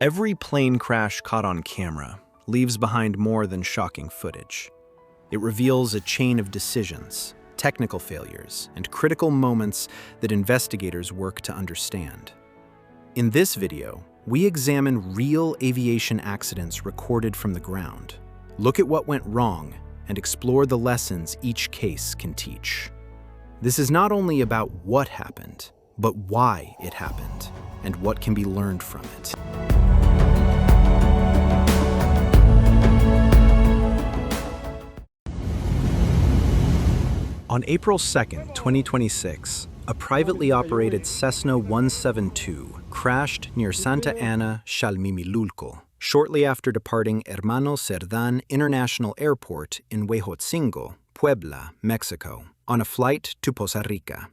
Every plane crash caught on camera leaves behind more than shocking footage. It reveals a chain of decisions, technical failures, and critical moments that investigators work to understand. In this video, we examine real aviation accidents recorded from the ground, look at what went wrong, and explore the lessons each case can teach. This is not only about what happened, but why it happened, and what can be learned from it. On April 2, 2026, a privately operated Cessna 172 crashed near Santa Ana, Xalmimilulco, shortly after departing Hermano Cerdán International Airport in Huejotzingo, Puebla, Mexico, on a flight to Costa Rica.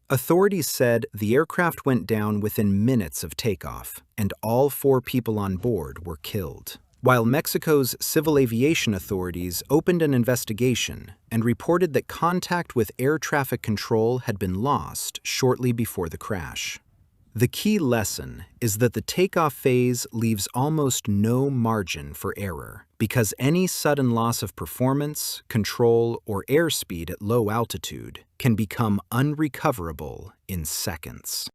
Authorities said the aircraft went down within minutes of takeoff, and all 4 people on board were killed, while Mexico's civil aviation authorities opened an investigation and reported that contact with air traffic control had been lost shortly before the crash. The key lesson is that the takeoff phase leaves almost no margin for error, because any sudden loss of performance, control, or airspeed at low altitude can become unrecoverable in seconds.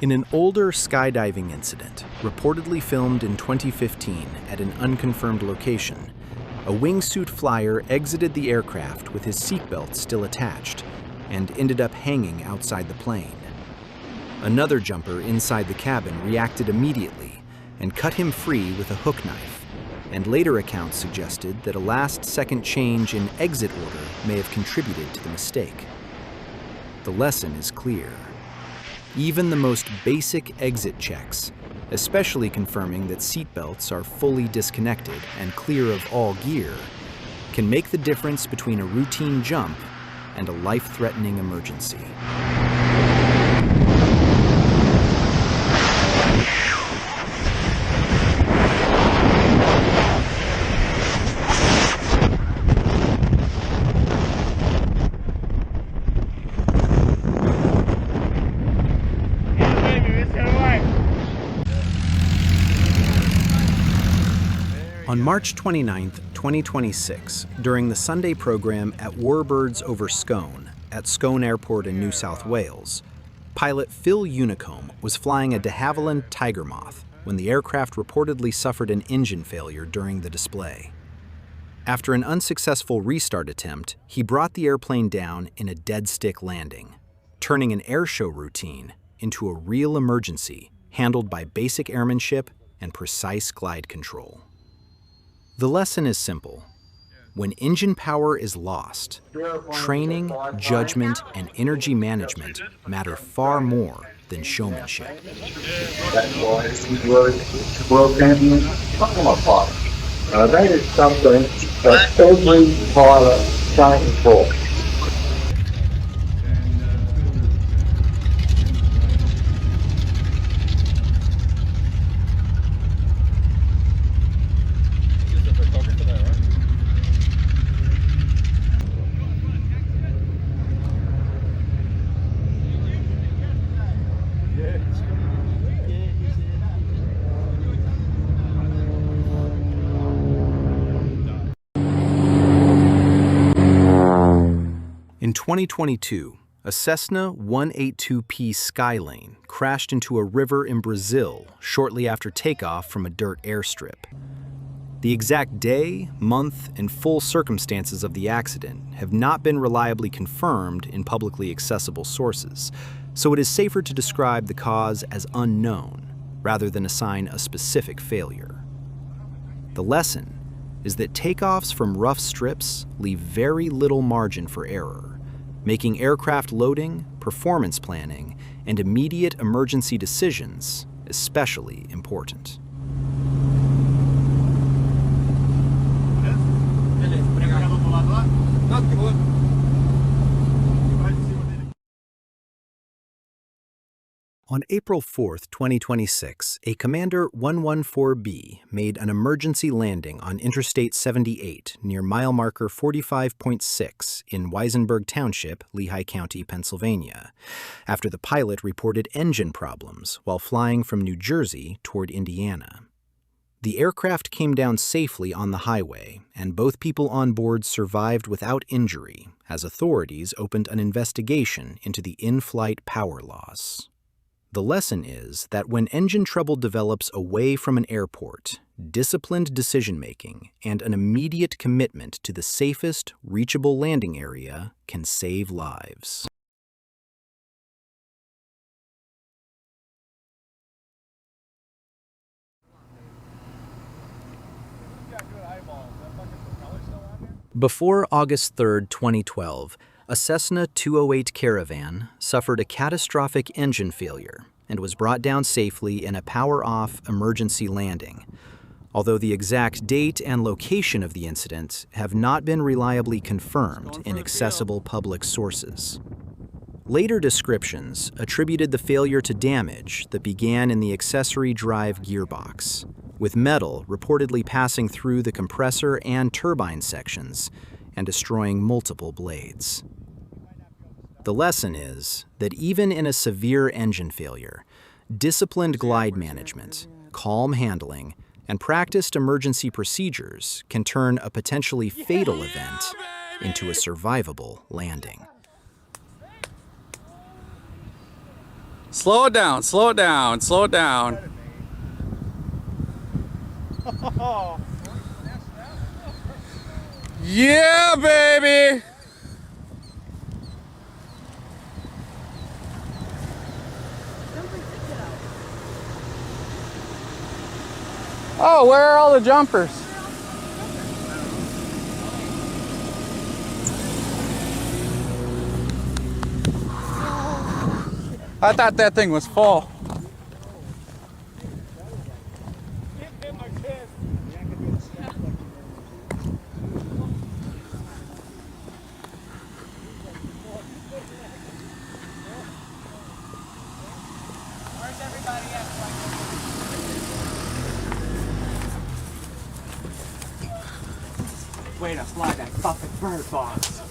In an older skydiving incident, reportedly filmed in 2015 at an unconfirmed location, a wingsuit flyer exited the aircraft with his seatbelt still attached and ended up hanging outside the plane. Another jumper inside the cabin reacted immediately and cut him free with a hook knife, and later accounts suggested that a last-second change in exit order may have contributed to the mistake. The lesson is clear. Even the most basic exit checks, especially confirming that seatbelts are fully disconnected and clear of all gear, can make the difference between a routine jump and a life-threatening emergency. On March 29, 2026, during the Sunday program at Warbirds Over Scone at Scone Airport in New South Wales, pilot Phil Unicombe was flying a de Havilland Tiger Moth when the aircraft reportedly suffered an engine failure during the display. After an unsuccessful restart attempt, he brought the airplane down in a dead-stick landing, turning an airshow routine into a real emergency handled by basic airmanship and precise glide control. The lesson is simple. When engine power is lost, training, judgment, and energy management matter far more than showmanship. That's why we work world champion apart. That is something that every pilot trains for. In 2022, a Cessna 182P Skylane crashed into a river in Brazil shortly after takeoff from a dirt airstrip. The exact day, month, and full circumstances of the accident have not been reliably confirmed in publicly accessible sources, so it is safer to describe the cause as unknown rather than assign a specific failure. The lesson is that takeoffs from rough strips leave very little margin for error, making aircraft loading, performance planning, and immediate emergency decisions especially important. On April 4, 2026, a Commander 114B made an emergency landing on Interstate 78 near mile marker 45.6 in Weisenberg Township, Lehigh County, Pennsylvania, after the pilot reported engine problems while flying from New Jersey toward Indiana. The aircraft came down safely on the highway, and both people on board survived without injury as authorities opened an investigation into the in-flight power loss. The lesson is that when engine trouble develops away from an airport, disciplined decision-making and an immediate commitment to the safest, reachable landing area can save lives. Before August 3, 2012, a Cessna 208 Caravan suffered a catastrophic engine failure and was brought down safely in a power-off emergency landing, although the exact date and location of the incident have not been reliably confirmed in accessible public sources. Later descriptions attributed the failure to damage that began in the accessory drive gearbox, with metal reportedly passing through the compressor and turbine sections and destroying multiple blades. The lesson is that even in a severe engine failure, disciplined glide management, calm handling, and practiced emergency procedures can turn a potentially fatal event into a survivable landing. Slow it down, slow it down, slow it down. Yeah, baby! Oh, where are all the jumpers? I thought that thing was full. Where's everybody at? Way to fly that fucking bird box.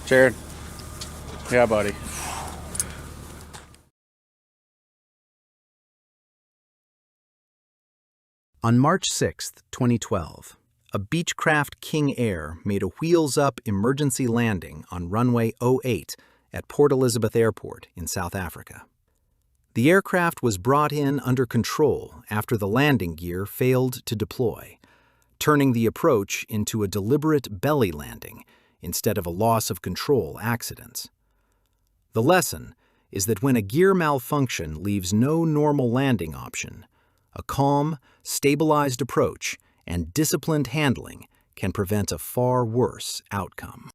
Jared. Yeah, buddy. On March 6, 2012, a Beechcraft King Air made a wheels-up emergency landing on runway 08 at Port Elizabeth Airport in South Africa. The aircraft was brought in under control after the landing gear failed to deploy, turning the approach into a deliberate belly landing instead of a loss of control accident. The lesson is that when a gear malfunction leaves no normal landing option, a calm, stabilized approach and disciplined handling can prevent a far worse outcome.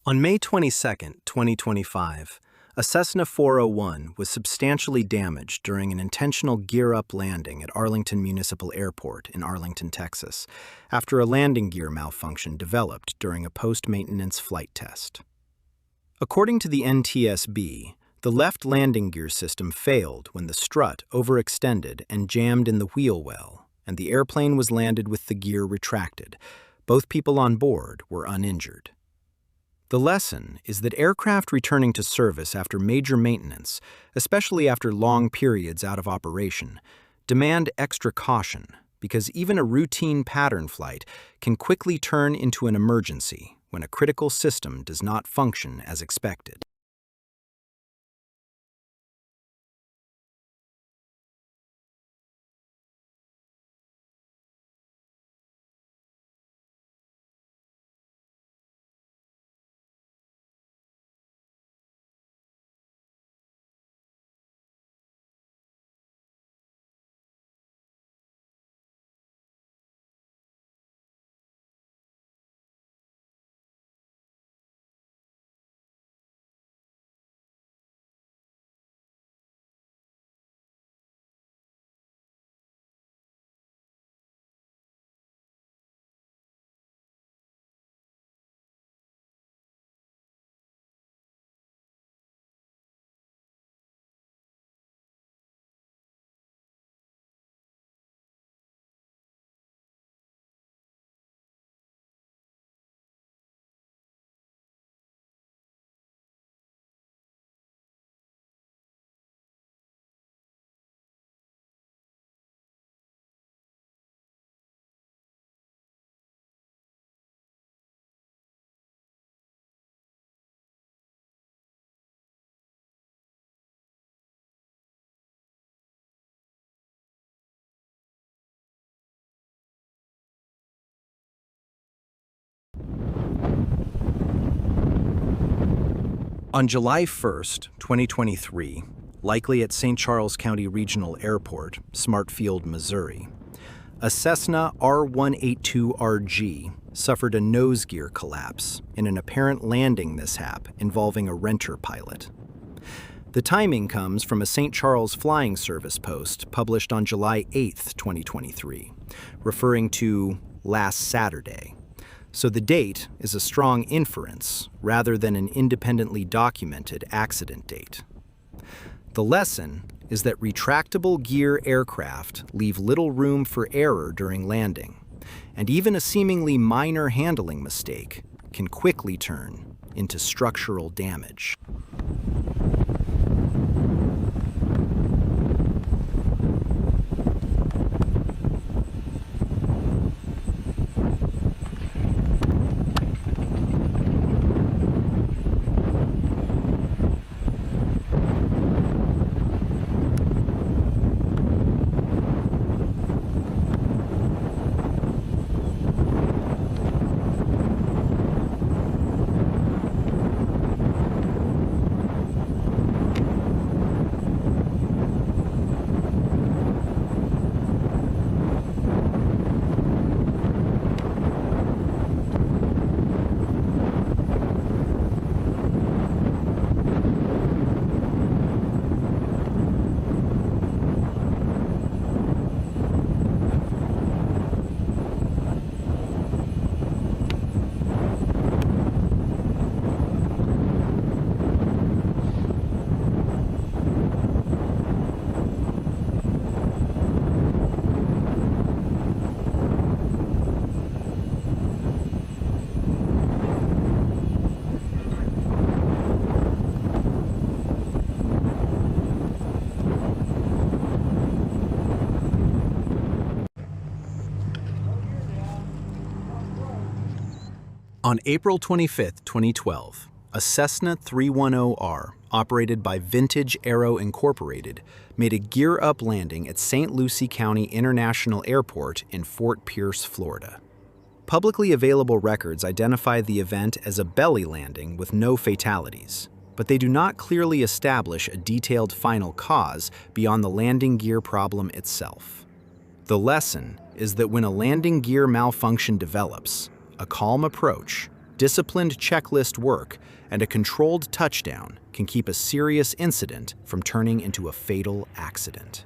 On May 22, 2025, A Cessna 401 was substantially damaged during an intentional gear-up landing at Arlington Municipal Airport in Arlington, Texas, after a landing gear malfunction developed during a post-maintenance flight test. According to the NTSB, the left landing gear system failed when the strut overextended and jammed in the wheel well, and the airplane was landed with the gear retracted. Both people on board were uninjured. The lesson is that aircraft returning to service after major maintenance, especially after long periods out of operation, demand extra caution because even a routine pattern flight can quickly turn into an emergency when a critical system does not function as expected. On July 1st, 2023, likely at St. Charles County Regional Airport, Smartfield, Missouri, a Cessna R182RG suffered a nose gear collapse in an apparent landing mishap involving a renter pilot. The timing comes from a St. Charles Flying Service post published on July 8th, 2023, referring to last Saturday. So the date is a strong inference rather than an independently documented accident date. The lesson is that retractable gear aircraft leave little room for error during landing, and even a seemingly minor handling mistake can quickly turn into structural damage. On April 25, 2012, a Cessna 310R, operated by Vintage Aero Incorporated, made a gear-up landing at St. Lucie County International Airport in Fort Pierce, Florida. Publicly available records identify the event as a belly landing with no fatalities, but they do not clearly establish a detailed final cause beyond the landing gear problem itself. The lesson is that when a landing gear malfunction develops, a calm approach, Disciplined checklist work and a controlled touchdown can keep a serious incident from turning into a fatal accident.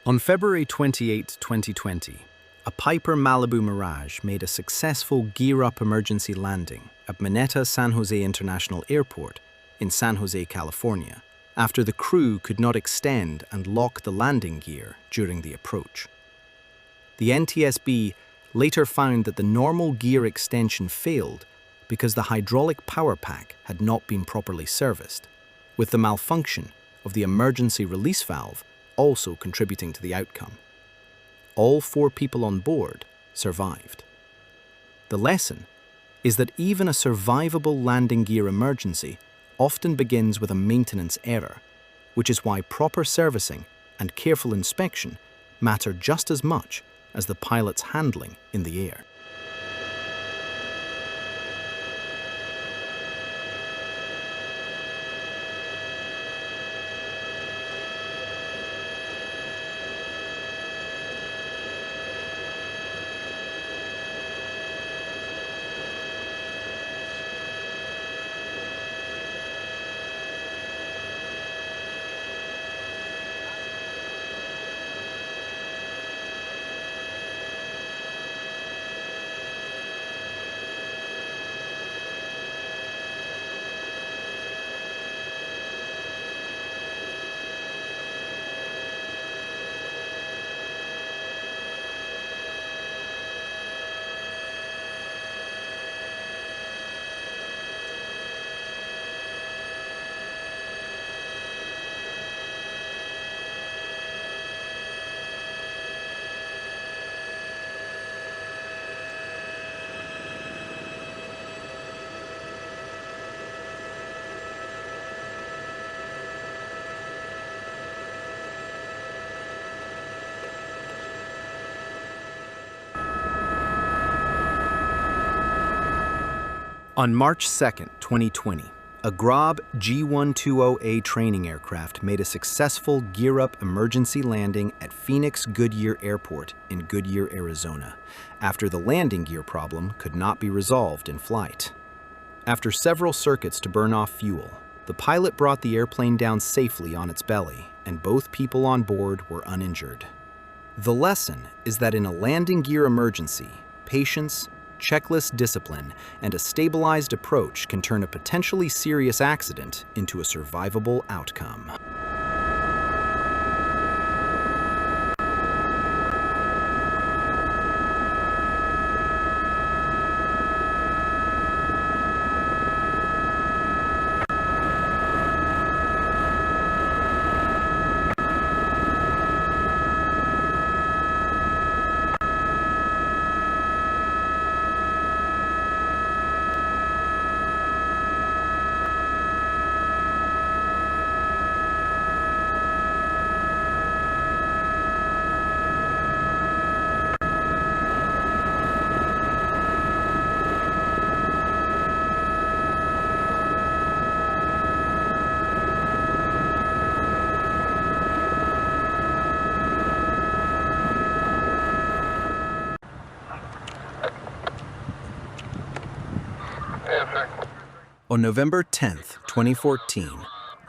On February 28, 2020, a Piper Malibu Mirage made a successful gear-up emergency landing at Mineta San Jose International Airport in San Jose, California, after the crew could not extend and lock the landing gear during the approach. The NTSB later found that the normal gear extension failed because the hydraulic power pack had not been properly serviced, with the malfunction of the emergency release valve also contributing to the outcome. All 4 people on board survived. The lesson is that even a survivable landing gear emergency often begins with a maintenance error, which is why proper servicing and careful inspection matter just as much as the pilot's handling in the air. On March 2, 2020, a Grob G120A training aircraft made a successful gear-up emergency landing at Phoenix Goodyear Airport in Goodyear, Arizona, after the landing gear problem could not be resolved in flight. After several circuits to burn off fuel, the pilot brought the airplane down safely on its belly, and both people on board were uninjured. The lesson is that in a landing gear emergency, patience, checklist discipline, and a stabilized approach can turn a potentially serious accident into a survivable outcome. On November 10, 2014,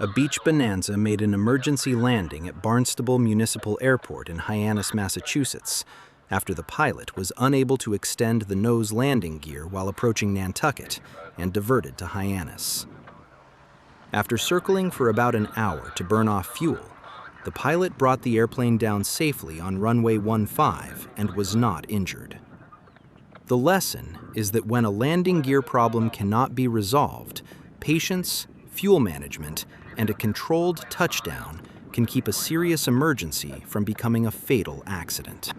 a Beech Bonanza made an emergency landing at Barnstable Municipal Airport in Hyannis, Massachusetts, after the pilot was unable to extend the nose landing gear while approaching Nantucket and diverted to Hyannis. After circling for about an hour to burn off fuel, the pilot brought the airplane down safely on runway 15 and was not injured. The lesson is that when a landing gear problem cannot be resolved, patience, fuel management, and a controlled touchdown can keep a serious emergency from becoming a fatal accident.